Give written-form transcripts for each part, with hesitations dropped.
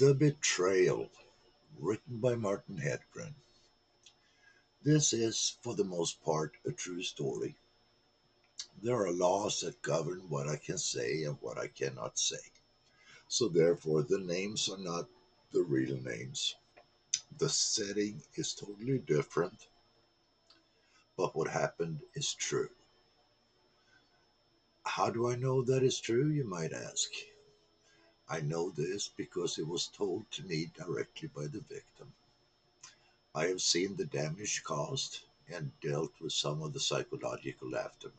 The Betrayal, written by Martin Hedgren. This is, for the most part, a true story. There are laws that govern what I can say and what I cannot say. So, therefore, the names are not the real names. The setting is totally different, but what happened is true. How do I know that is true, you might ask? I know this because it was told to me directly by the victim. I have seen the damage caused and dealt with some of the psychological aftermath.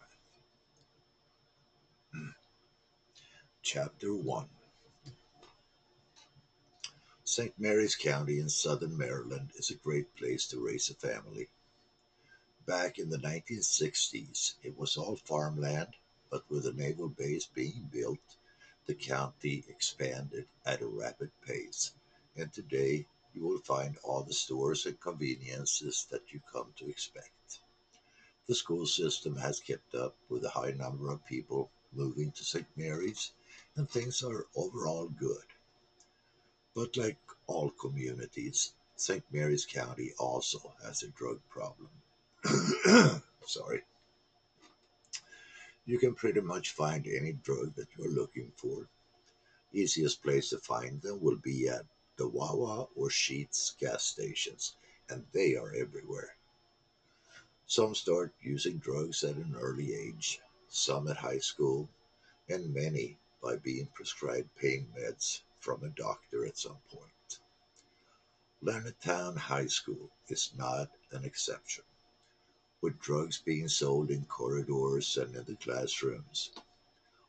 Chapter 1. St. Mary's County in southern Maryland is a great place to raise a family. Back in the 1960s, it was all farmland, but with a naval base being built, the county expanded at a rapid pace. And today, you will find all the stores and conveniences that you come to expect. The school system has kept up with a high number of people moving to St. Mary's, and things are overall good. But like all communities, St. Mary's County also has a drug problem. Sorry. You can pretty much find any drug that you're looking for. Easiest place to find them will be at the Wawa or Sheetz gas stations, and they are everywhere. Some start using drugs at an early age, some at high school, and many by being prescribed pain meds from a doctor at some point. Leonardtown High School is not an exception, with drugs being sold in corridors and in the classrooms.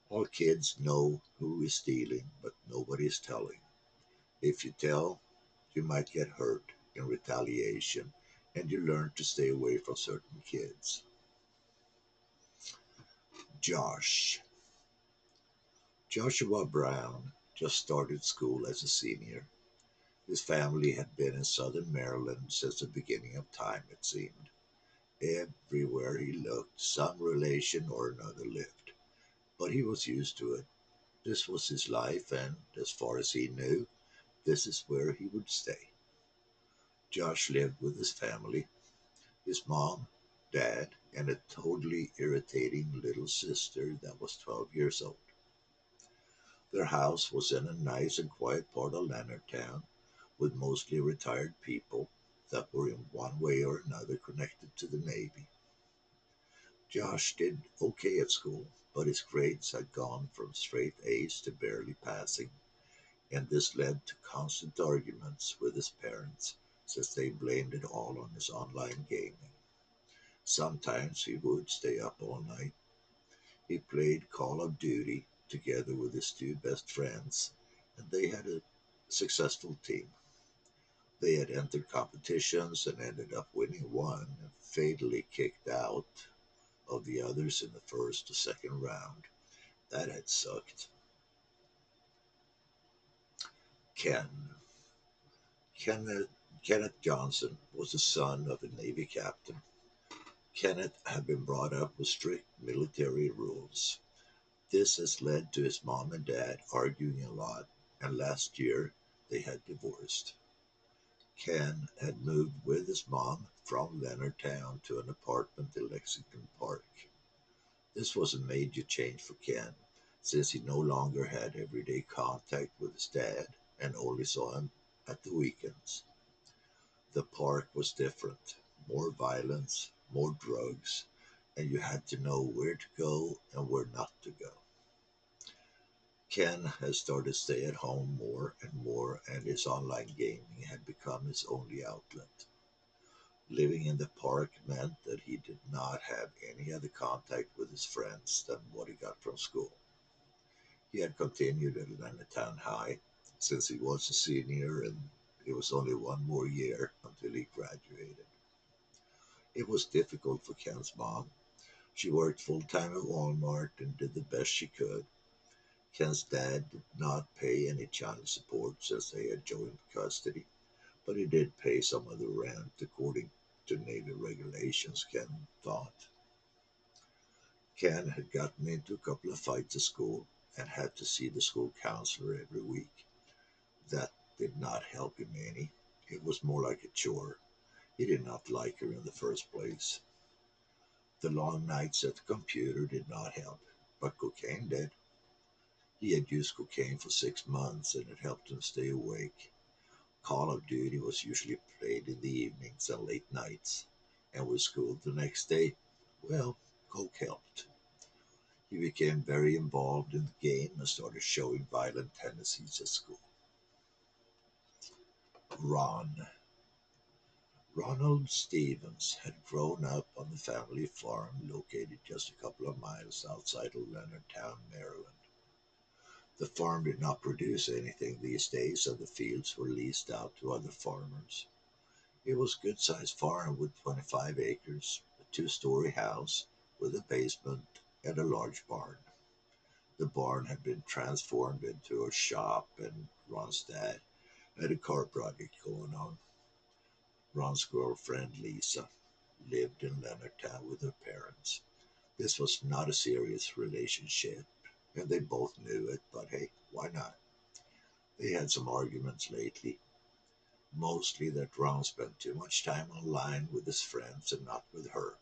All kids know who is stealing, but nobody is telling. If you tell, you might get hurt in retaliation, and you learn to stay away from certain kids. Josh. Joshua Brown just started school as a senior. His family had been in southern Maryland since the beginning of time, it seemed. Everywhere he looked, some relation or another lived. But he was used to it. This was his life, and as far as he knew, this is where he would stay. Josh lived with his family, his mom, dad, and a totally irritating little sister that was 12 years old. Their house was in a nice and quiet part of Leonardtown with mostly retired people that were in one way or another connected to the Navy. Josh did okay at school, but his grades had gone from straight A's to barely passing, and this led to constant arguments with his parents since they blamed it all on his online gaming. Sometimes he would stay up all night. He played Call of Duty together with his two best friends, and they had a successful team. They had entered competitions and ended up winning one and fatally kicked out of the others in the first or second round. That had sucked. Ken. Kenneth, Kenneth Johnson was the son of a Navy captain. Kenneth had been brought up with strict military rules. This has led to his mom and dad arguing a lot, and last year they had divorced. Ken had moved with his mom from Leonardtown to an apartment in Lexington Park. This was a major change for Ken, since he no longer had everyday contact with his dad and only saw him at the weekends. The park was different, more violence, more drugs, and you had to know where to go and where not to go. Ken has started to stay at home more and more, and his online gaming had become his only outlet. Living in the park meant that he did not have any other contact with his friends than what he got from school. He had continued at Leonardtown High since he was a senior, and it was only one more year until he graduated. It was difficult for Ken's mom. She worked full time at Walmart and did the best she could. Ken's dad did not pay any child support since they had joint custody, but he did pay some of the rent according to Navy regulations, Ken thought. Ken had gotten into a couple of fights at school and had to see the school counselor every week. That did not help him any. It was more like a chore. He did not like her in the first place. The long nights at the computer did not help, but cocaine did. He had used cocaine for 6 months and it helped him stay awake. Call of Duty was usually played in the evenings and late nights, and with school the next day, well, coke helped. He became very involved in the game and started showing violent tendencies at school. Ron. Ronald Stevens had grown up on the family farm located just a couple of miles outside of Leonardtown, Maryland. The farm did not produce anything these days, and the fields were leased out to other farmers. It was a good sized farm with 25 acres, a 2-story house with a basement, and a large barn. The barn had been transformed into a shop, and Ron's dad had a car project going on. Ron's girlfriend, Lisa, lived in Leonardtown with her parents. This was not a serious relationship, and they both knew it, but hey, why not? They had some arguments lately, mostly that Ron spent too much time online with his friends and not with her.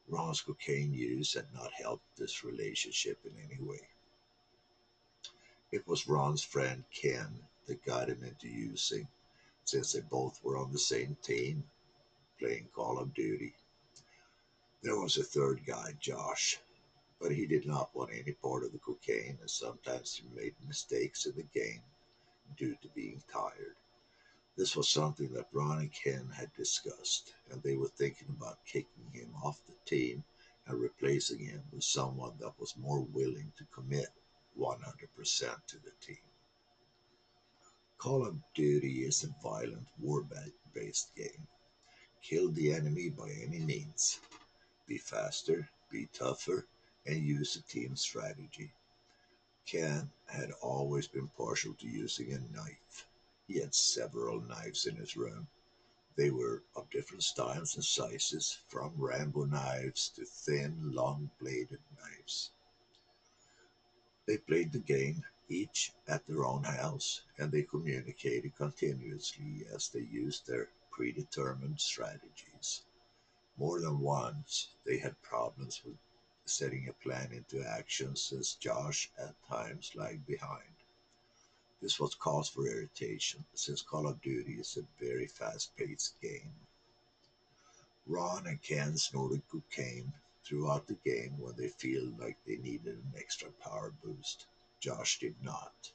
Ron's cocaine use had not helped this relationship in any way. It was Ron's friend Ken that got him into using, since they both were on the same team playing Call of Duty. There was a third guy, Josh, but he did not want any part of the cocaine, and sometimes he made mistakes in the game due to being tired. This was something that Ron and Ken had discussed, and they were thinking about kicking him off the team and replacing him with someone that was more willing to commit 100% to the team. Call of Duty is a violent war based game. Kill the enemy by any means. Be faster, be tougher, and use a team strategy. Ken had always been partial to using a knife. He had several knives in his room. They were of different styles and sizes, from Rambo knives to thin, long bladed knives. They played the game, each at their own house, and they communicated continuously as they used their predetermined strategies. More than once, they had problems with setting a plan into action since Josh at times lagged behind. This was cause for irritation since Call of Duty is a very fast paced game. Ron and Ken snorted cocaine throughout the game when they feel like they needed an extra power boost. Josh did not.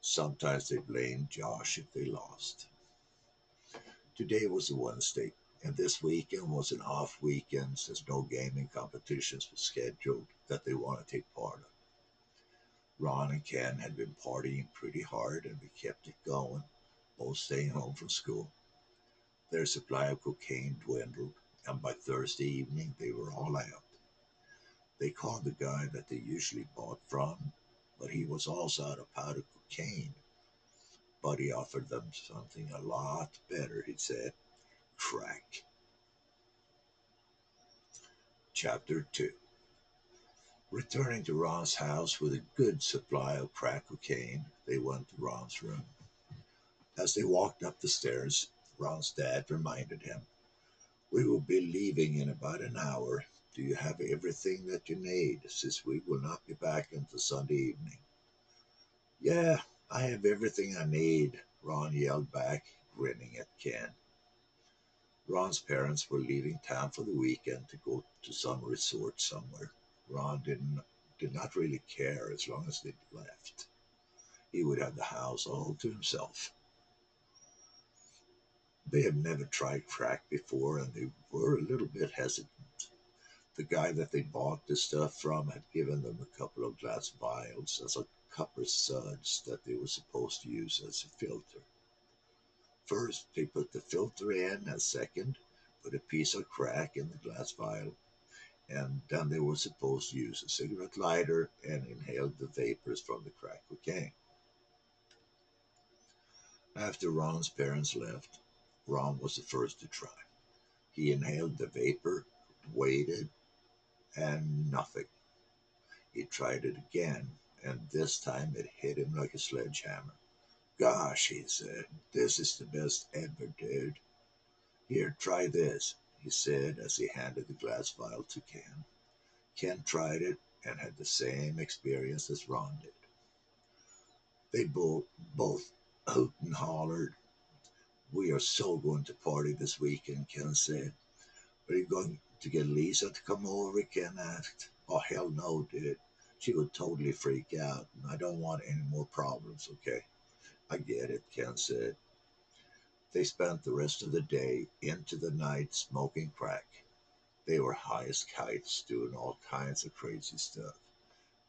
Sometimes they blamed Josh if they lost. Today was a Wednesday, and this weekend was an off weekend since no gaming competitions were scheduled that they want to take part of. Ron and Ken had been partying pretty hard and they kept it going, both staying home from school. Their supply of cocaine dwindled, and by Thursday evening they were all out. They called the guy that they usually bought from, but he was also out of powder cocaine. But he offered them something a lot better, he said. Crack. Chapter 2. Returning to Ron's house with a good supply of crack cocaine, they went to Ron's room. As they walked up the stairs, Ron's dad reminded him, "We will be leaving in about an hour. Do you have everything that you need, since we will not be back until Sunday evening?" "Yeah, I have everything I need," Ron yelled back, grinning at Ken. Ron's parents were leaving town for the weekend to go to some resort somewhere. Ron did not really care as long as they left. He would have the house all to himself. They had never tried crack before and they were a little bit hesitant. The guy that they bought the stuff from had given them a couple of glass vials as a copper suds that they were supposed to use as a filter. First, they put the filter in, and second, put a piece of crack in the glass vial, and then they were supposed to use a cigarette lighter and inhale the vapors from the crack cocaine. After Ron's parents left, Ron was the first to try. He inhaled the vapor, waited, and nothing. He tried it again, and this time it hit him like a sledgehammer. Gosh, he said, this is the best ever, dude. Here, try this, he said as he handed the glass vial to Ken. Ken tried it and had the same experience as Ron did. They both hoot and hollered. We are so going to party this weekend, Ken said. Are you going to get Lisa to come over? Ken asked. Oh, hell no, dude. She would totally freak out, and I don't want any more problems, okay? I get it, Ken said. They spent the rest of the day into the night smoking crack. They were high as kites, doing all kinds of crazy stuff.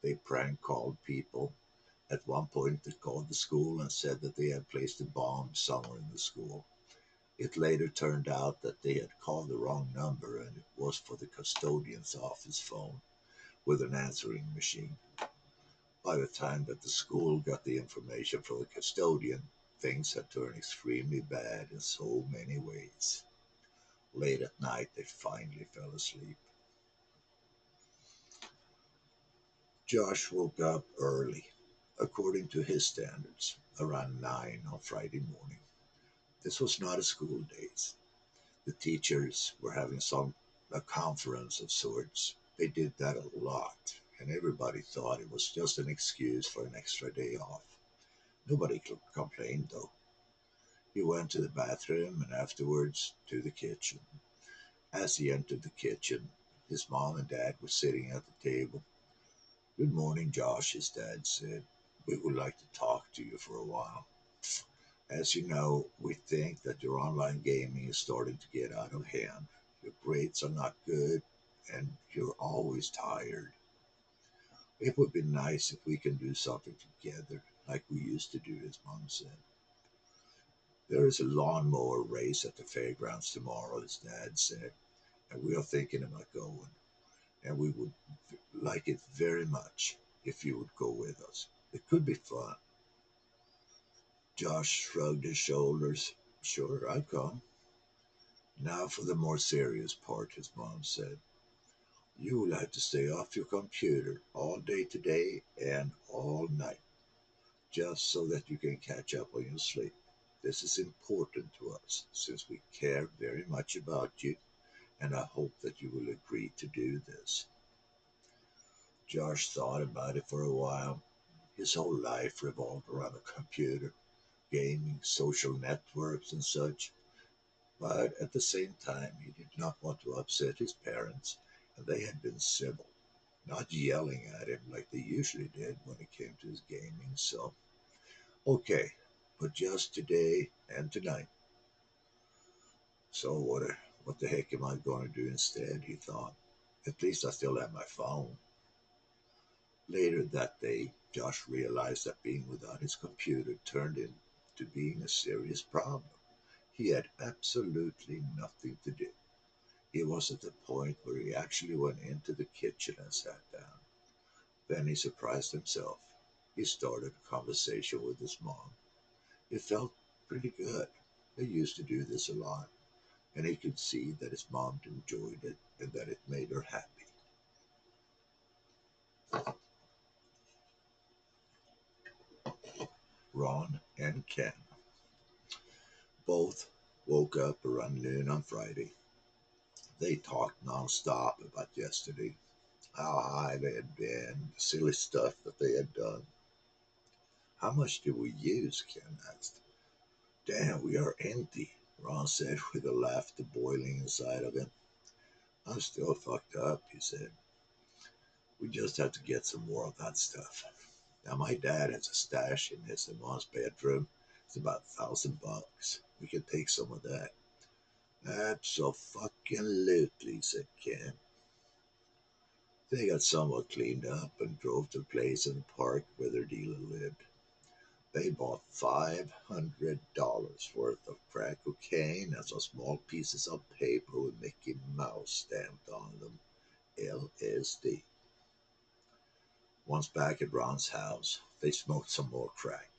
They prank called people. At one point, they called the school and said that they had placed a bomb somewhere in the school. It later turned out that they had called the wrong number and it was for the custodian's office phone with an answering machine. By the time that the school got the information from the custodian, things had turned extremely bad in so many ways. Late at night, they finally fell asleep. Josh woke up early, according to his standards, around 9 on Friday morning. This was not a school day. The teachers were having a conference of sorts. They did that a lot, and everybody thought it was just an excuse for an extra day off. Nobody complained though. He went to the bathroom and afterwards to the kitchen. As he entered the kitchen, his mom and dad were sitting at the table. Good morning, Josh, his dad said. We would like to talk to you for a while. As you know, we think that your online gaming is starting to get out of hand. Your grades are not good, and you're always tired. It would be nice if we can do something together, like we used to do, his mom said. There is a lawnmower race at the fairgrounds tomorrow, his dad said, and we are thinking about going. And we would like it very much if you would go with us. It could be fun. Josh shrugged his shoulders. Sure, I'd come. Now for the more serious part, his mom said. You will have to stay off your computer all day today and all night, just so that you can catch up on your sleep. This is important to us, since we care very much about you, and I hope that you will agree to do this. Josh thought about it for a while. His whole life revolved around a computer, gaming, social networks, and such. But at the same time, he did not want to upset his parents, and they had been civil, not yelling at him like they usually did when it came to his gaming. So, okay, but just today and tonight. So what the heck am I going to do instead? He thought. At least I still have my phone. Later that day, Josh realized that being without his computer turned into being a serious problem. He had absolutely nothing to do. He was at the point where he actually went into the kitchen and sat down. Then he surprised himself. He started a conversation with his mom. It felt pretty good. They used to do this a lot, and he could see that his mom enjoyed it and that it made her happy. Ron and Ken both woke up around noon on Friday. They talked nonstop about yesterday, how high they had been, the silly stuff that they had done. How much did we use? Ken asked. Damn, we are empty, Ron said with a laughter boiling inside of him. I'm still fucked up, he said. We just have to get some more of that stuff. Now my dad has a stash in his and mom's bedroom. It's about $1,000. We can take some of that. Absolutely, said Ken. They got somewhat cleaned up and drove to a place in the park where their dealer lived. They bought $500 worth of crack cocaine and some small pieces of paper with Mickey Mouse stamped on them. LSD. Once back at Ron's house, they smoked some more crack.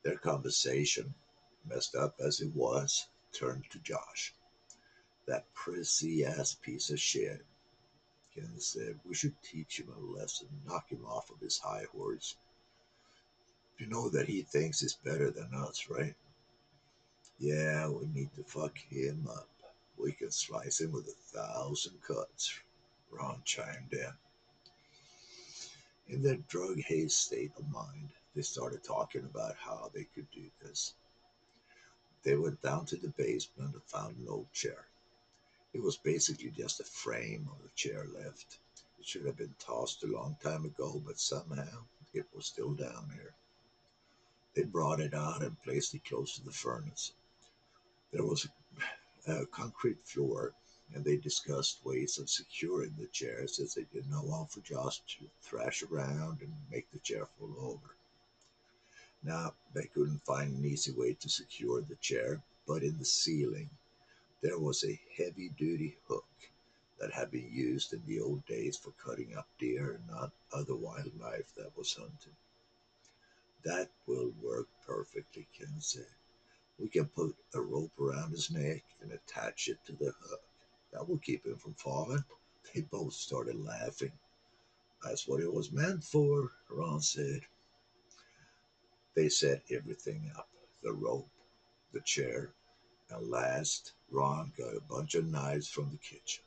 Their conversation, messed up as it was, turned to Josh. That prissy ass piece of shit. Ken said, we should teach him a lesson, knock him off of his high horse. You know that he thinks he's better than us, right? Yeah, we need to fuck him up. We can slice him with 1,000 cuts. Ron chimed in. In their drug haze state of mind, they started talking about how they could do this. They went down to the basement and found an old chair. It was basically just a frame of a chair left. It should have been tossed a long time ago, but somehow it was still down there. They brought it out and placed it close to the furnace. There was a concrete floor, and they discussed ways of securing the chair since they didn't know how for Josh to thrash around and make the chair fall over. Now, they couldn't find an easy way to secure the chair, but in the ceiling there was a heavy duty hook that had been used in the old days for cutting up deer and not other wildlife that was hunted. That will work perfectly, Ken said. We can put a rope around his neck and attach it to the hook. That will keep him from falling. They both started laughing. That's what it was meant for, Ron said. They set everything up, the rope, the chair, and last, Ron got a bunch of knives from the kitchen.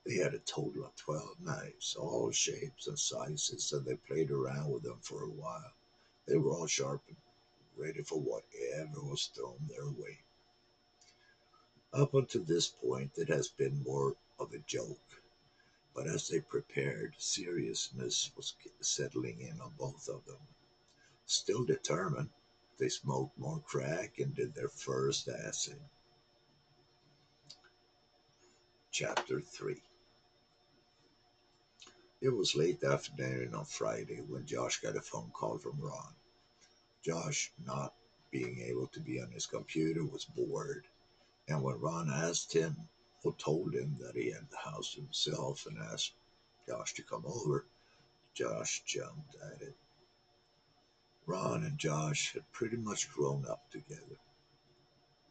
They had a total of 12 knives, all shapes and sizes, and they played around with them for a while. They were all sharpened, ready for whatever was thrown their way. Up until this point, it has been more of a joke, but as they prepared, seriousness was settling in on both of them. Still determined, they smoked more crack and did their first acid. Chapter 3. It was late afternoon on Friday when Josh got a phone call from Ron. Josh, not being able to be on his computer, was bored, and when Ron asked him or told him that he had the house to himself and asked Josh to come over, Josh jumped at it. Ron and Josh had pretty much grown up together,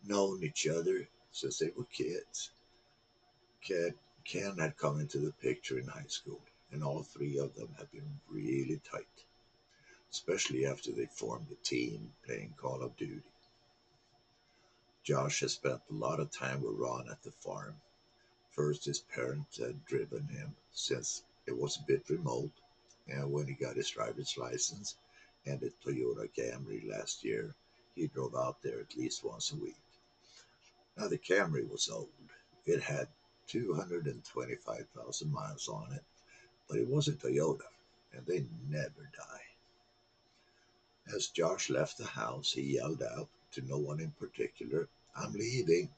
known each other since they were kids. Ken, Ken had come into the picture in high school, and all three of them had been really tight, especially after they formed a team playing Call of Duty. Josh had spent a lot of time with Ron at the farm. First, his parents had driven him since it was a bit remote, and when he got his driver's license and a Toyota Camry last year, he drove out there at least once a week. Now, the Camry was old. It had 225,000 miles on it, but it was a Toyota, and they never die. As Josh left the house, he yelled out, to no one in particular, I'm leaving.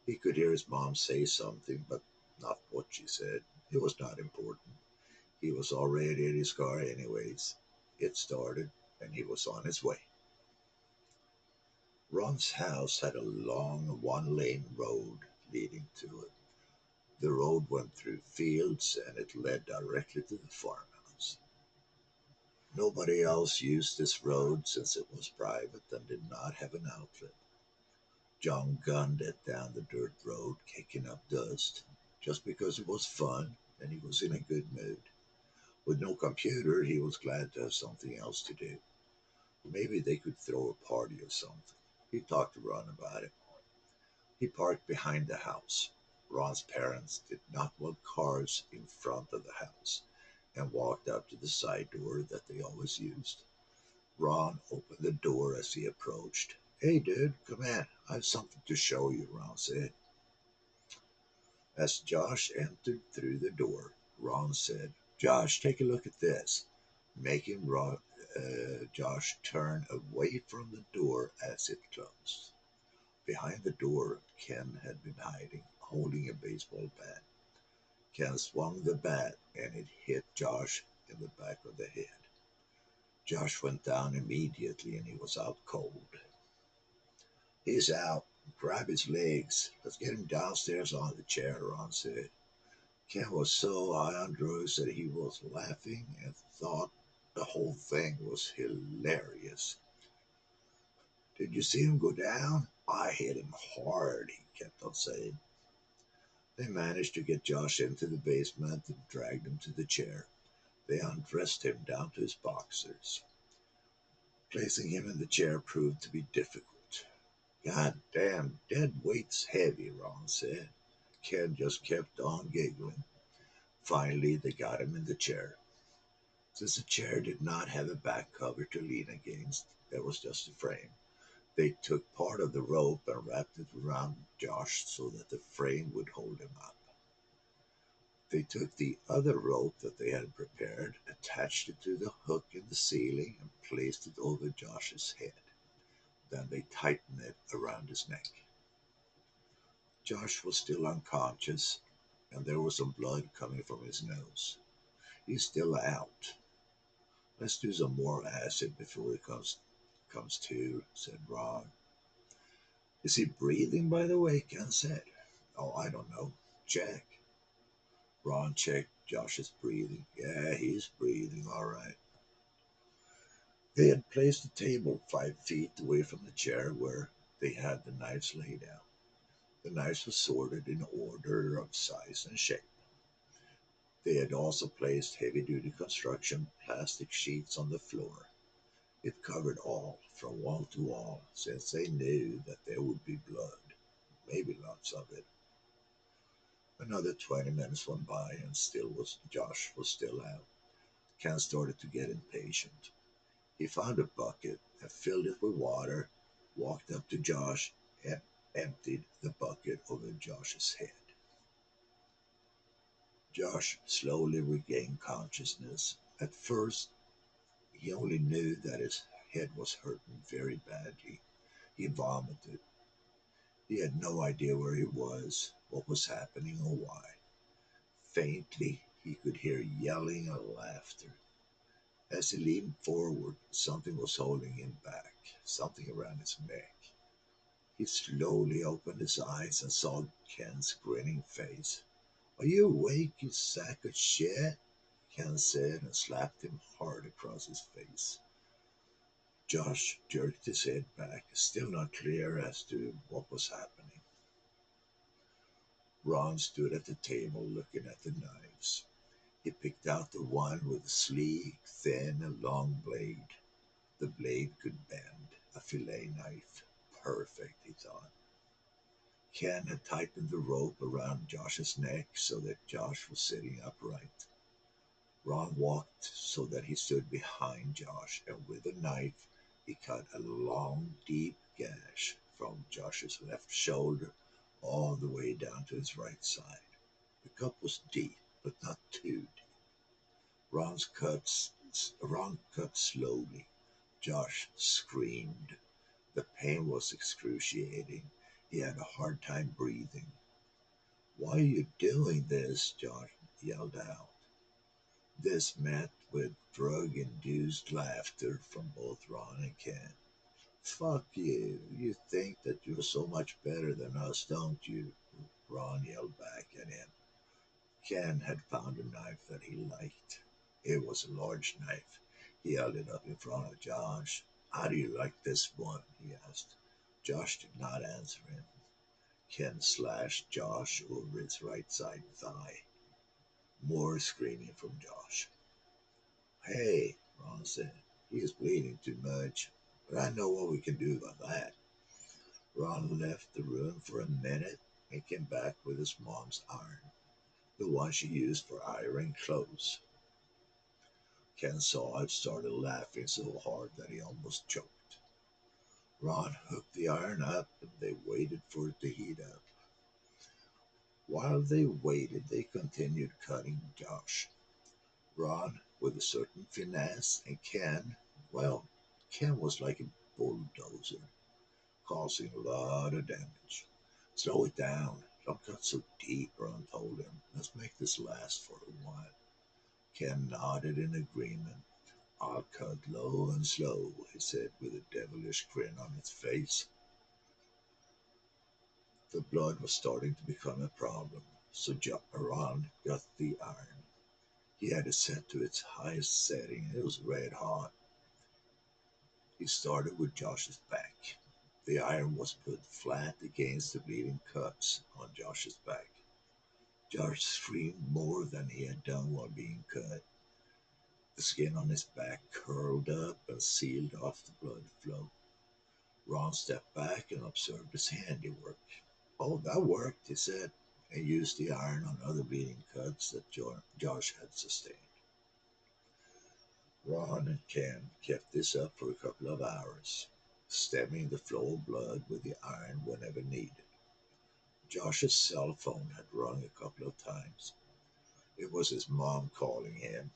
He could hear his mom say something, but not what she said. It was not important. He was already in his car, anyways. It started, and he was on his way. Ron's house had a long one lane road leading to it. The road went through fields and it led directly to the farmhouse. Nobody else used this road since it was private and did not have an outlet. John gunned it down the dirt road, kicking up dust, just because it was fun and he was in a good mood. With no computer, he was glad to have something else to do. Maybe they could throw a party or something. He talked to Ron about it. He parked behind the house. Ron's parents did not want cars in front of the house and walked up to the side door that they always used. Ron opened the door as he approached. Hey, dude, come in. I have something to show you, Ron said. As Josh entered through the door, Ron said, Josh, take a look at this, making Josh turn away from the door as it closed. Behind the door, Ken had been hiding, holding a baseball bat. Ken swung the bat and it hit Josh in the back of the head. Josh went down immediately and he was out cold. He's out. Grab his legs. Let's get him downstairs on the chair, Ron said. Ken was so high on drugs that he was laughing and thought the whole thing was hilarious. Did you see him go down? I hit him hard, he kept on saying. They managed to get Josh into the basement and dragged him to the chair. They undressed him down to his boxers. Placing him in the chair proved to be difficult. God damn, dead weight's heavy, Ron said. Ken just kept on giggling. Finally, they got him in the chair. Since the chair did not have a back cover to lean against, there was just a frame. They took part of the rope and wrapped it around Josh so that the frame would hold him up. They took the other rope that they had prepared, attached it to the hook in the ceiling, and placed it over Josh's head. Then they tightened it around his neck. Josh was still unconscious, and there was some blood coming from his nose. He's still out. Let's do some more acid before he comes to, said Ron. Is he breathing, by the way? Ken said. Oh, I don't know. Check. Ron checked Josh's breathing. Yeah, he's breathing all right. They had placed the table 5 feet away from the chair where they had the knives laid out. The knives were sorted in order of size and shape. They had also placed heavy duty construction plastic sheets on the floor. It covered all, from wall to wall, since they knew that there would be blood, maybe lots of it. Another 20 minutes went by and still was Josh was still out. Ken started to get impatient. He found a bucket and filled it with water, walked up to Josh, and emptied the bucket over Josh's head. Josh slowly regained consciousness. At first, he only knew that his head was hurting very badly. He vomited. He had no idea where he was, what was happening, or why. Faintly, he could hear yelling and laughter. As he leaned forward, something was holding him back, something around his neck. He slowly opened his eyes and saw Ken's grinning face. Are you awake, you sack of shit? Ken said and slapped him hard across his face. Josh jerked his head back, still not clear as to what was happening. Ron stood at the table looking at the knives. He picked out the one with the sleek, thin, and long blade. The blade could bend, a fillet knife. Perfect, he thought. Ken had tightened the rope around Josh's neck so that Josh was sitting upright. Ron walked so that he stood behind Josh, and with a knife, he cut a long, deep gash from Josh's left shoulder all the way down to his right side. The cut was deep, but not too deep. Ron cut slowly. Josh screamed. The pain was excruciating. He had a hard time breathing. Why are you doing this? Josh yelled out. This met with drug-induced laughter from both Ron and Ken. Fuck you. You think that you're so much better than us, don't you? Ron yelled back at him. Ken had found a knife that he liked. It was a large knife. He held it up in front of Josh. How do you like this one? He asked. Josh did not answer him. Ken slashed Josh over his right side thigh. More screaming from Josh. Hey, Ron said, he is bleeding too much, but I know what we can do about that. Ron left the room for a minute and came back with his mom's iron, the one she used for ironing clothes. Ken saw it, started laughing so hard that he almost choked. Ron hooked the iron up and they waited for it to heat up. While they waited, they continued cutting Josh. Ron with a certain finesse, and well, Ken was like a bulldozer, causing a lot of damage. Slow it down. Don't cut so deep, Ron told him. Let's make this last for a while. Ken nodded in agreement. I'll cut low and slow, he said with a devilish grin on his face. The blood was starting to become a problem, so Ron got the iron. He had it set to its highest setting. It was red hot. He started with Josh's back. The iron was put flat against the bleeding cuts on Josh's back. Josh screamed more than he had done while being cut. The skin on his back curled up and sealed off the blood flow. Ron stepped back and observed his handiwork. "Oh, that worked," he said, and used the iron on other bleeding cuts that Josh had sustained. Ron and Ken kept this up for a couple of hours, stemming the flow of blood with the iron whenever needed. Josh's cell phone had rung a couple of times. It was his mom calling him.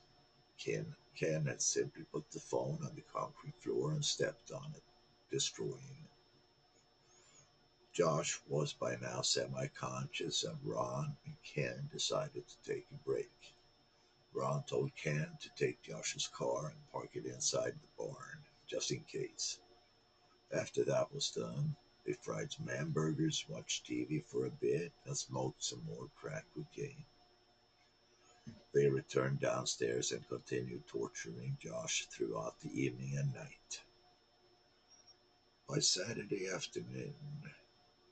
Ken had simply put the phone on the concrete floor and stepped on it, destroying it. Josh was by now semi conscious, and Ron and Ken decided to take a break. Ron told Ken to take Josh's car and park it inside the barn, just in case. After that was done, they fried some hamburgers, watched TV for a bit, and smoked some more crack cocaine. They returned downstairs and continued torturing Josh throughout the evening and night. By Saturday afternoon,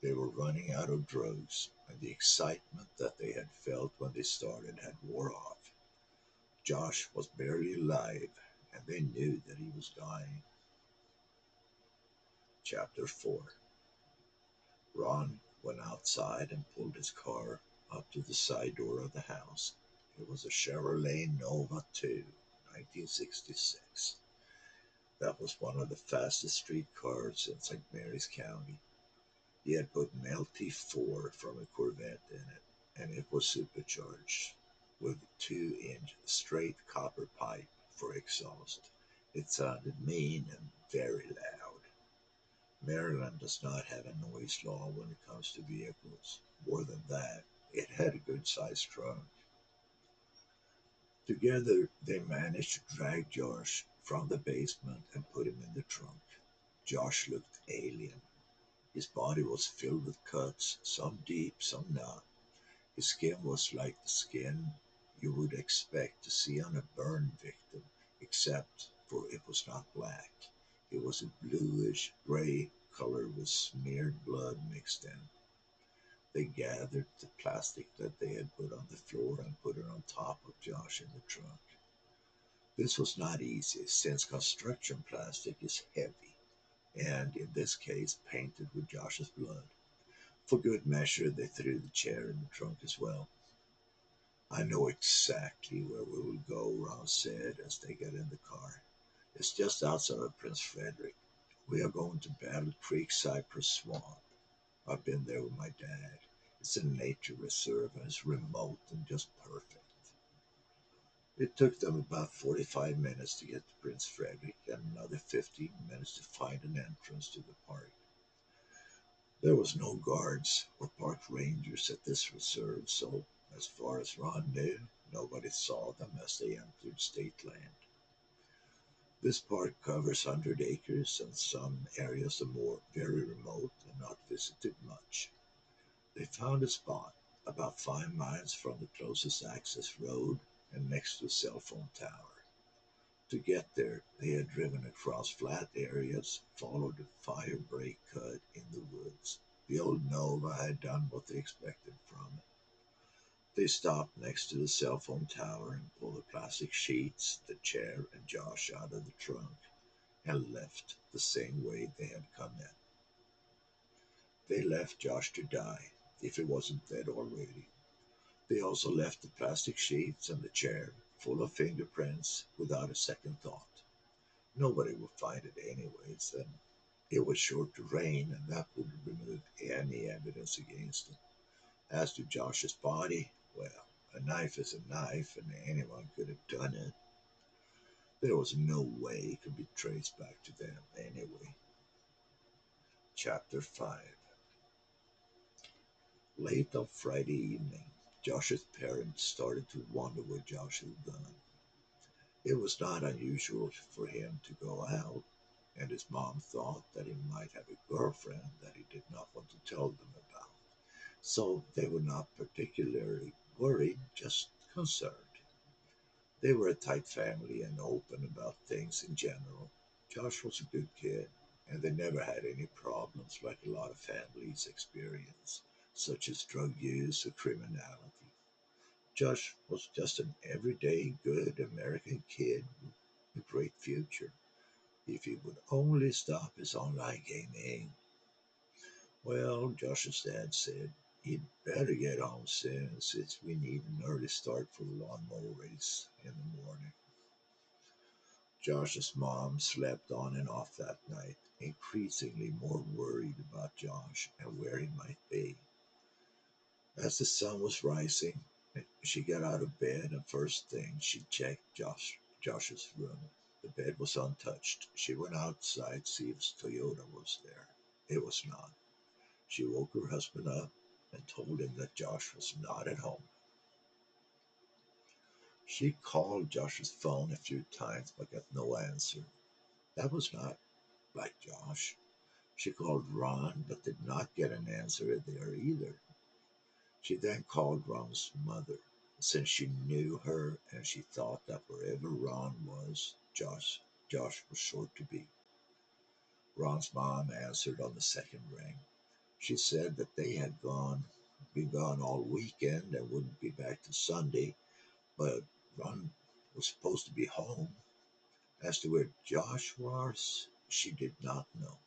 they were running out of drugs, and the excitement that they had felt when they started had wore off. Josh was barely alive, and they knew that he was dying. Chapter 4. Ron went outside and pulled his car up to the side door of the house. It was a Chevrolet Nova 2, 1966. That was one of the fastest street cars in St. Mary's County. He had put an LT4 from a Corvette in it, and it was supercharged with a 2-inch straight copper pipe for exhaust. It sounded mean and very loud. Maryland does not have a noise law when it comes to vehicles. More than that, it had a good sized trunk. Together, they managed to drag Josh from the basement and put him in the trunk. Josh looked alien. His body was filled with cuts, some deep, some not. His skin was like the skin you would expect to see on a burn victim, except for it was not black. It was a bluish gray color with smeared blood mixed in. They gathered the plastic that they had put on the floor and put it on top of Josh in the trunk. This was not easy, since construction plastic is heavy, and in this case painted with Josh's blood. For good measure, they threw the chair in the trunk as well. "I know exactly where we will go," Ron said as they got in the car. "It's just outside of Prince Frederick. We are going to Battle Creek Cypress Swamp. I've been there with my dad. It's a nature reserve and it's remote and just perfect." It took them about 45 minutes to get to Prince Frederick and another 15 minutes to find an entrance to the park. There was no guards or park rangers at this reserve, so as far as Ron knew, nobody saw them as they entered state land. This park covers 100 acres, and some areas are more very remote and not visited much. They found a spot about 5 miles from the closest access road and next to a cell phone tower. To get there, they had driven across flat areas, followed a fire break cut in the woods. The old Nova had done what they expected from it. They stopped next to the cell phone tower and pulled the plastic sheets, the chair, and Josh out of the trunk and left the same way they had come in. They left Josh to die, if he wasn't dead already. They also left the plastic sheets and the chair full of fingerprints without a second thought. Nobody would find it anyways, and it was sure to rain, and that would remove any evidence against him. As to Josh's body, well, a knife is a knife, and anyone could have done it. There was no way it could be traced back to them anyway. Chapter 5. Late on Friday evening, Josh's parents started to wonder where Josh had gone. It was not unusual for him to go out, and his mom thought that he might have a girlfriend that he did not want to tell them about. So they were not particularly worried, just concerned. They were a tight family and open about things in general. Josh was a good kid, and they never had any problems like a lot of families experience, such as drug use or criminality. Josh was just an everyday good American kid with a great future if he would only stop his online gaming. Well, Josh's dad said he'd better get home soon since we need an early start for the lawnmower race in the morning. Josh's mom slept on and off that night, increasingly more worried about Josh and where he might be. As the sun was rising, she got out of bed and first thing she checked Josh's room. The bed was untouched. She went outside to see if his Toyota was there. It was not. She woke her husband up and told him that Josh was not at home. She called Josh's phone a few times but got no answer. That was not like Josh. She called Ron but did not get an answer there either. She then called Ron's mother, since she knew her and she thought that wherever Ron was, Josh was sure to be. Ron's mom answered on the second ring. She said that they had been gone all weekend and wouldn't be back till Sunday, but Ron was supposed to be home. As to where Josh was, she did not know.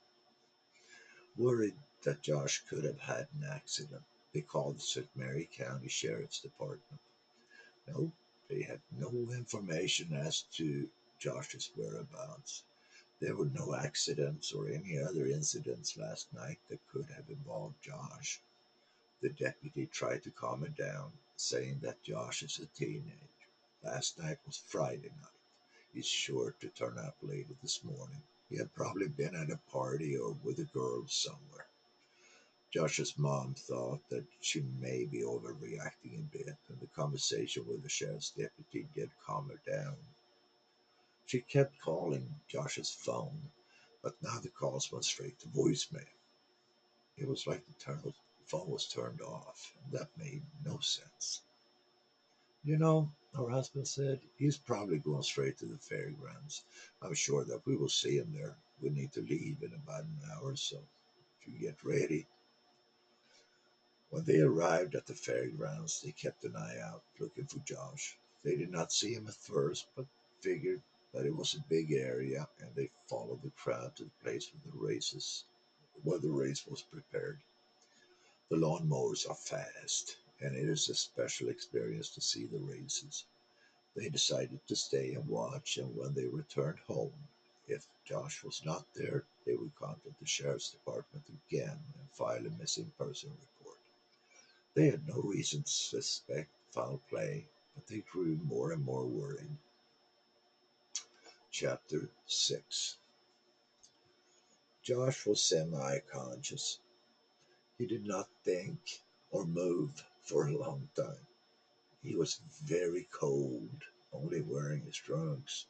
Worried that Josh could have had an accident, they called the St. Mary County Sheriff's Department. No, they had no information as to Josh's whereabouts. There were no accidents or any other incidents last night that could have involved Josh. The deputy tried to calm him down, saying that Josh is a teenager. Last night was Friday night. He's sure to turn up later this morning. He had probably been at a party or with a girl somewhere. Josh's mom thought that she may be overreacting a bit, and the conversation with the sheriff's deputy did calm her down. She kept calling Josh's phone, but now the calls went straight to voicemail. It was like the phone was turned off, and that made no sense. Her husband said, he's probably going straight to the fairgrounds. I'm sure that we will see him there. We need to leave in about an hour, so if you get ready. When they arrived at the fairgrounds, they kept an eye out, looking for Josh. They did not see him at first, but figured that it was a big area, and they followed the crowd to the place where the race was prepared. The lawnmowers are fast, and it is a special experience to see the races. They decided to stay and watch, and when they returned home, if Josh was not there, they would contact the sheriff's department again and file a missing person report. They had no reason to suspect foul play, but they grew more and more worried. Chapter 6. Josh was semi conscious. He did not think or move for a long time. He was very cold, only wearing his trunks.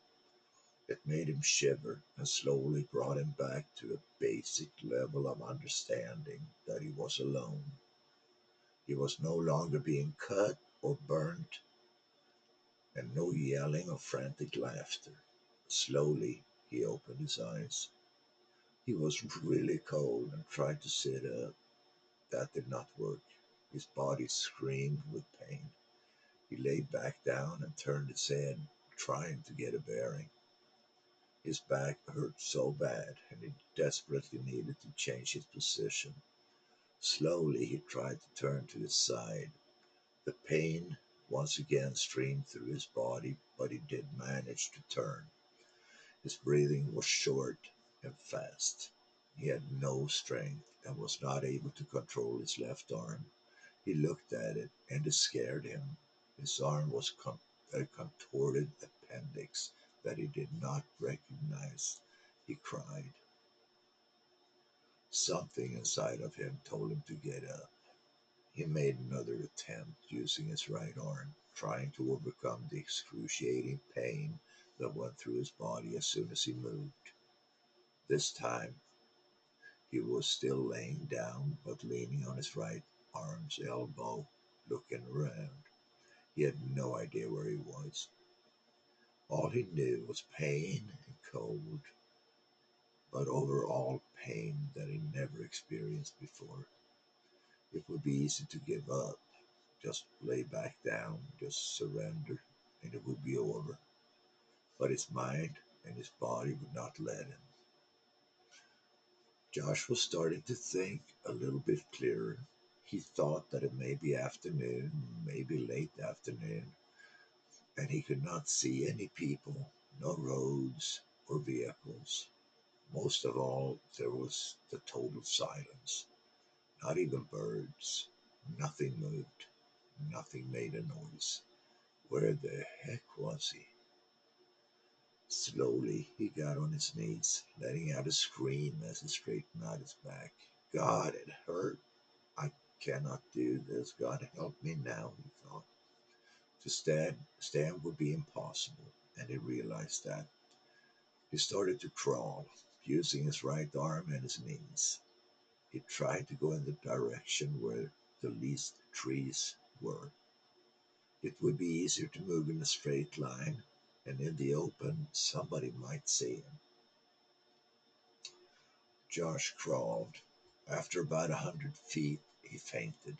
It made him shiver and slowly brought him back to a basic level of understanding that he was alone. He was no longer being cut or burnt, and no yelling or frantic laughter. Slowly, he opened his eyes. He was really cold and tried to sit up. That did not work. His body screamed with pain. He lay back down and turned his head, trying to get a bearing. His back hurt so bad, and he desperately needed to change his position. Slowly, he tried to turn to his side. The pain once again streamed through his body, but he did manage to turn. His breathing was short and fast. He had no strength and was not able to control his left arm. He looked at it, and it scared him. His arm was a contorted appendix that he did not recognize. He cried. Something inside of him told him to get up. He made another attempt using his right arm, trying to overcome the excruciating pain that went through his body as soon as he moved. This time, he was still laying down, but leaning on his right arm's elbow, looking around. He had no idea where he was. All he knew was pain and cold, but overall pain that he never experienced before. It would be easy to give up, just lay back down, just surrender, and it would be over. But his mind and his body would not let him. Josh was starting to think a little bit clearer. He thought that it may be afternoon, maybe late afternoon, and he could not see any people, no roads or vehicles. Most of all, there was the total silence. Not even birds. Nothing moved. Nothing made a noise. Where the heck was he? Slowly, he got on his knees, letting out a scream as he straightened out his back. God, it hurt. I cannot do this. God, help me now, he thought. To stand would be impossible, and he realized that. He started to crawl, using his right arm and his knees. He tried to go in the direction where the least trees were. It would be easier to move in a straight line, and in the open, somebody might see him. Josh crawled. After about 100 feet, he fainted.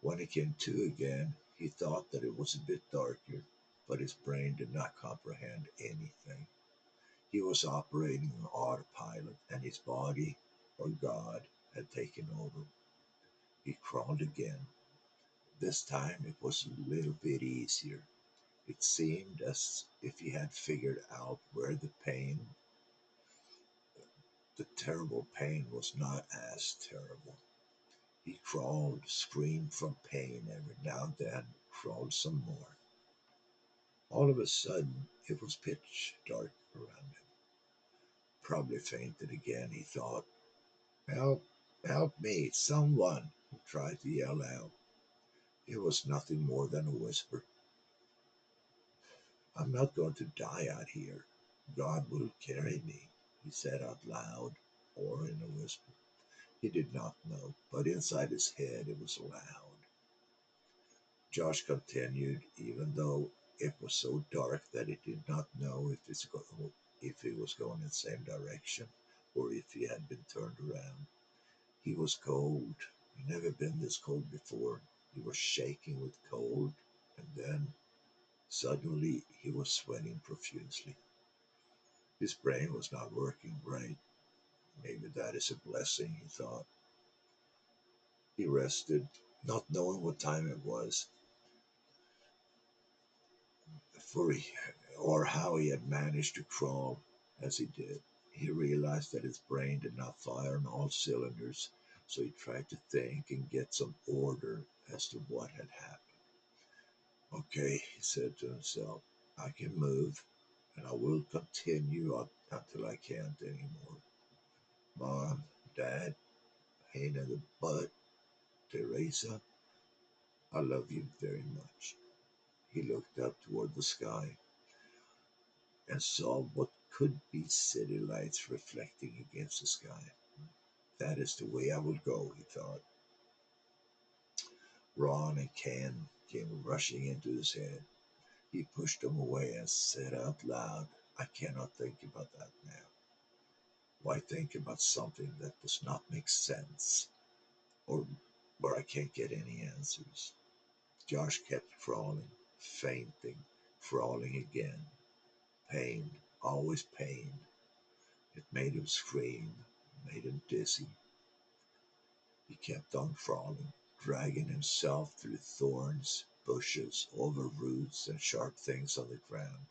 When he came to again, he thought that it was a bit darker, but his brain did not comprehend anything. He was operating on autopilot, and his body, or God, had taken over. He crawled again. This time it was a little bit easier. It seemed as if he had figured out where the terrible pain was not as terrible. He crawled, screamed from pain every now and then, crawled some more. All of a sudden, it was pitch dark around him. Probably fainted again, he thought. Help, help me, someone, he tried to yell out. It was nothing more than a whisper. I'm not going to die out here. God will carry me, he said out loud, or in a whisper. He did not know, but inside his head it was loud. Josh continued, even though it was so dark that he did not know if he was going in the same direction or if he had been turned around. He was cold. He'd never been this cold before. He was shaking with cold, and then suddenly he was sweating profusely. His brain was not working right. Maybe that is a blessing, he thought. He rested, not knowing what time it was, for he, or how he had managed to crawl as he did. He realized that his brain did not fire on all cylinders, so he tried to think and get some order as to what had happened. Okay, he said to himself, I can move, and I will continue until I can't anymore. Mom, Dad, pain in the butt, Teresa, I love you very much. He looked up toward the sky and saw what could be city lights reflecting against the sky. That is the way I will go, he thought. Ron and Ken came rushing into his head. He pushed them away and said out loud, I cannot think about that now. Why think about something that does not make sense or where I can't get any answers? Josh kept crawling, fainting, crawling again. Pain, always pain. It made him scream, made him dizzy. He kept on crawling, dragging himself through thorns, bushes, over roots and sharp things on the ground.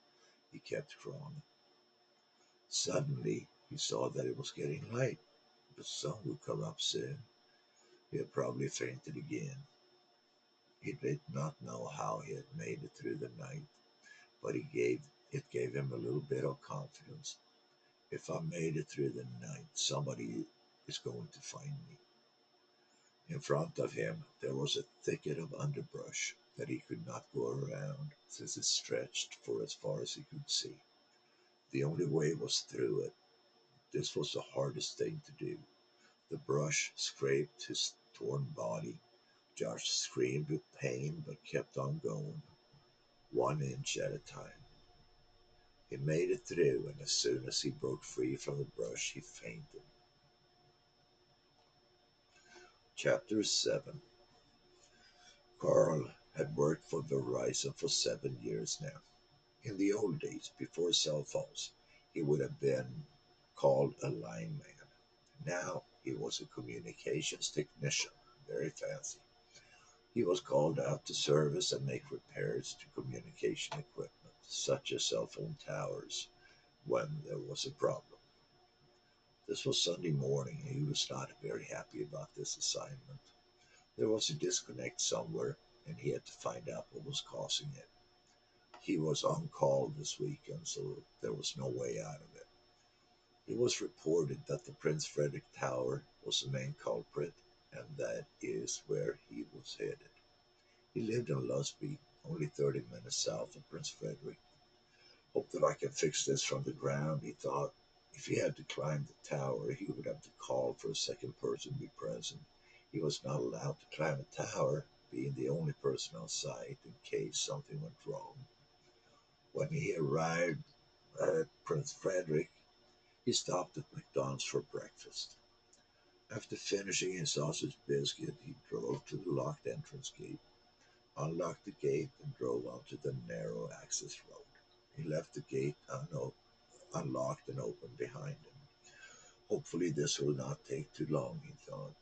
He kept crawling. Suddenly, he saw that it was getting light. The sun would come up soon. He had probably fainted again. He did not know how he had made it through the night, but it gave him a little bit of confidence. If I made it through the night, somebody is going to find me. In front of him there was a thicket of underbrush that he could not go around, since it stretched for as far as he could see. The only way was through it. This was the hardest thing to do. The brush scraped his torn body. Josh screamed with pain but kept on going, 1 inch at a time. He made it through, and as soon as he broke free from the brush, he fainted. Chapter 7. Carl had worked for Verizon for 7 years now. In the old days, before cell phones, he would have been called a lineman. Now he was a communications technician, very fancy. He was called out to service and make repairs to communication equipment, such as cell phone towers, when there was a problem. This was Sunday morning, and he was not very happy about this assignment. There was a disconnect somewhere, and he had to find out what was causing it. He was on call this weekend, so there was no way out of it. It was reported that the Prince Frederick Tower was the main culprit, and that is where he was headed. He lived in Lusby, only 30 minutes south of Prince Frederick. Hope that I can fix this from the ground, he thought. If he had to climb the tower, he would have to call for a second person to be present. He was not allowed to climb a tower, being the only person on site in case something went wrong. When he arrived at Prince Frederick, he stopped at McDonald's for breakfast. After finishing his sausage biscuit, he drove to the locked entrance gate, unlocked the gate, and drove onto the narrow access road. He left the gate unlocked and open behind him. Hopefully, this will not take too long, he thought.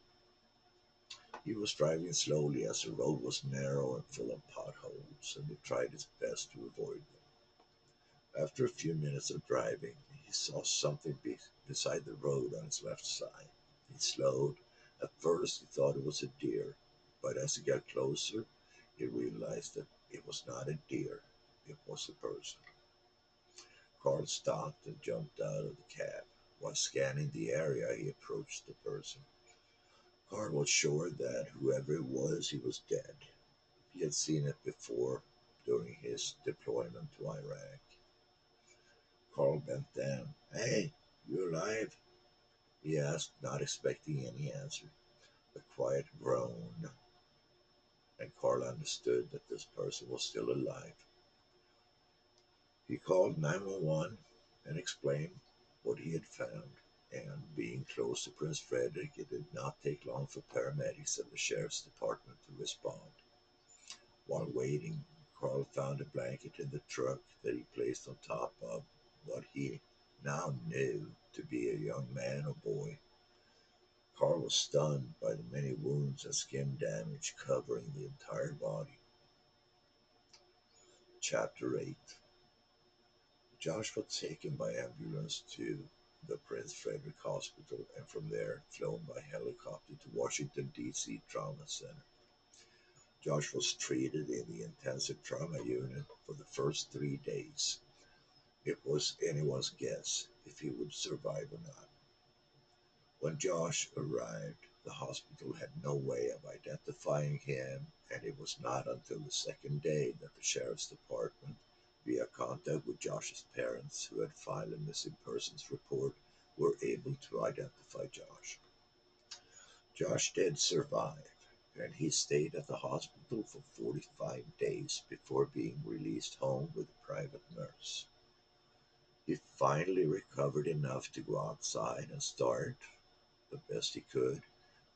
He was driving slowly as the road was narrow and full of potholes, and he tried his best to avoid them. After a few minutes of driving, he saw something beside the road on his left side. He slowed. At first, he thought it was a deer, but as he got closer, he realized that it was not a deer, it was a person. Carl stopped and jumped out of the cab. While scanning the area, he approached the person. Carl was sure that whoever it was, he was dead. He had seen it before during his deployment to Iraq. Carl bent down. Hey, you alive? He asked, not expecting any answer. A quiet groan, and Carl understood that this person was still alive. He called 911 and explained what he had found. And being close to Prince Frederick, it did not take long for paramedics and the sheriff's department to respond. While waiting, Carl found a blanket in the truck that he placed on top of what he now knew to be a young man or boy. Carl was stunned by the many wounds and skin damage covering the entire body. Chapter 8. Josh was taken by ambulance to the Prince Frederick Hospital and from there flown by helicopter to Washington, D.C. Trauma Center. Josh was treated in the intensive trauma unit for the first 3 days. It was anyone's guess if he would survive or not. When Josh arrived, the hospital had no way of identifying him, and it was not until the second day that the sheriff's department, via contact with Josh's parents who had filed a missing persons report, were able to identify Josh. Josh did survive, and he stayed at the hospital for 45 days before being released home with a private nurse. He finally recovered enough to go outside and start, the best he could,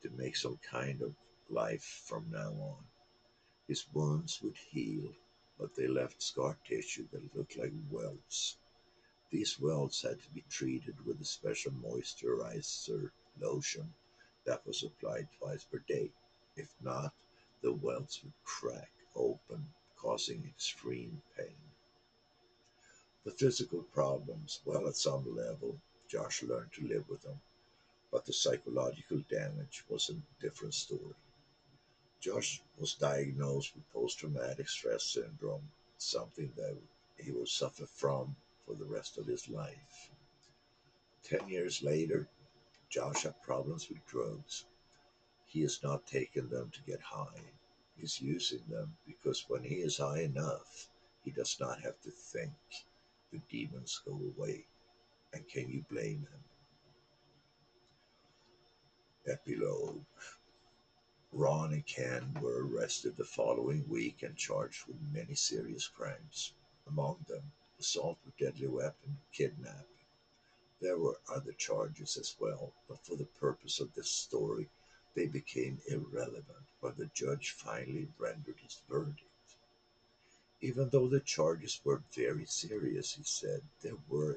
to make some kind of life from now on. His wounds would heal, but they left scar tissue that looked like welts. These welts had to be treated with a special moisturizer lotion that was applied twice per day. If not, the welts would crack open, causing extreme pain. The physical problems, well, at some level, Josh learned to live with them, but the psychological damage was a different story. Josh was diagnosed with post traumatic stress syndrome, something that he will suffer from for the rest of his life. 10 years later, Josh had problems with drugs. He is not taking them to get high. He's using them because when he is high enough, he does not have to think. The demons go away. And can you blame him? Epilogue. Ron and Ken were arrested the following week and charged with many serious crimes, among them assault with deadly weapon, kidnapping. There were other charges as well, but for the purpose of this story, They became irrelevant when the judge finally rendered his verdict. Even though the charges were very serious, he said there were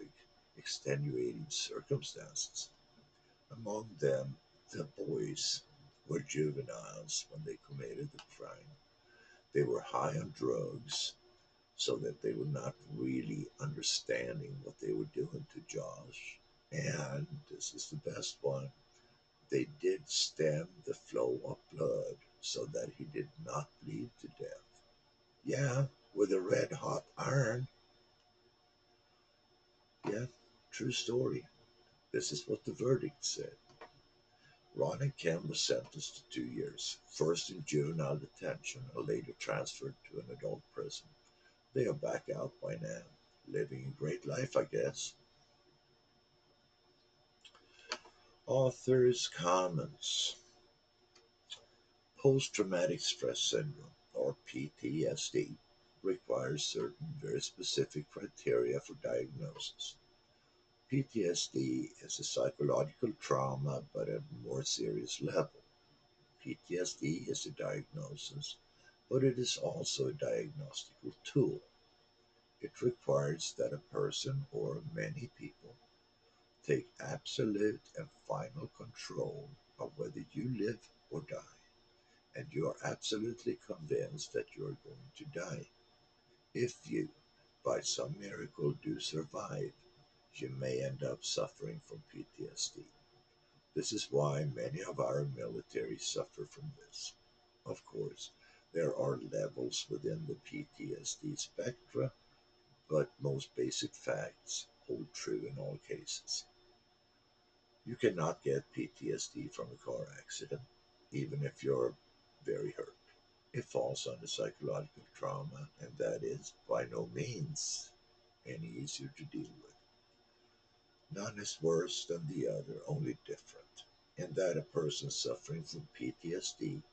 extenuating circumstances. Among them, the boys were juveniles when they committed the crime. They were high on drugs, so that they were not really understanding what they were doing to Josh. And this is the best one. They did stem the flow of blood so that he did not bleed to death. Yeah, with a red hot iron. Yeah, true story. This is what the verdict said. Ron and Ken were sentenced to 2 years, first in juvenile detention and later transferred to an adult prison. They are back out by now, living a great life, I guess. Author's comments. Post traumatic stress syndrome, or PTSD, requires certain very specific criteria for diagnosis. PTSD is a psychological trauma but at a more serious level. PTSD is a diagnosis, but it is also a diagnostical tool. It requires that a person or many people take absolute and final control of whether you live or die, and you are absolutely convinced that you are going to die. If you, by some miracle, do survive, you may end up suffering from PTSD. This is why many of our military suffer from this. Of course, there are levels within the PTSD spectra, but most basic facts hold true in all cases. You cannot get PTSD from a car accident, even if you're very hurt. It falls under psychological trauma, and that is by no means any easier to deal with. None is worse than the other, only different, in that a person suffering from PTSD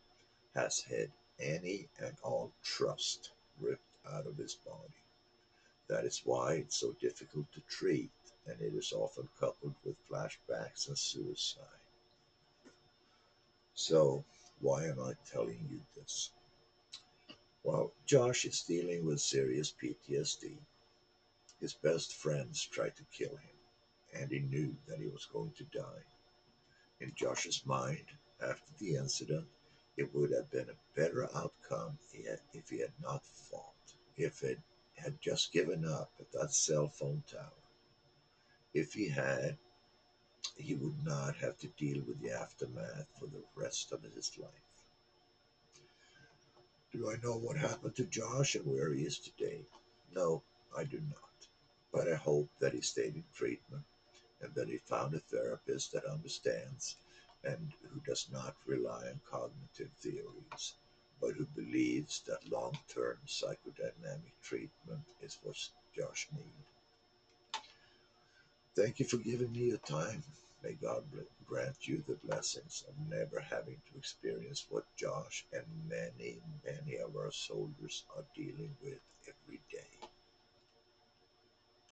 has had any and all trust ripped out of his body. That is why it's so difficult to treat, and it is often coupled with flashbacks and suicide. So, why am I telling you this? Well, Josh is dealing with serious PTSD. His best friends tried to kill him, and he knew that he was going to die. In Josh's mind, after the incident, it would have been a better outcome if he had not fought, if he had just given up at that cell phone tower. If he had, he would not have to deal with the aftermath for the rest of his life. Do I know what happened to Josh and where he is today? No, I do not. But I hope that he stayed in treatment and that he found a therapist that understands and who does not rely on cognitive theories, but who believes that long term psychodynamic treatment is what Josh needs. Thank you for giving me your time. May God grant you the blessings of never having to experience what Josh and many, many of our soldiers are dealing with every day.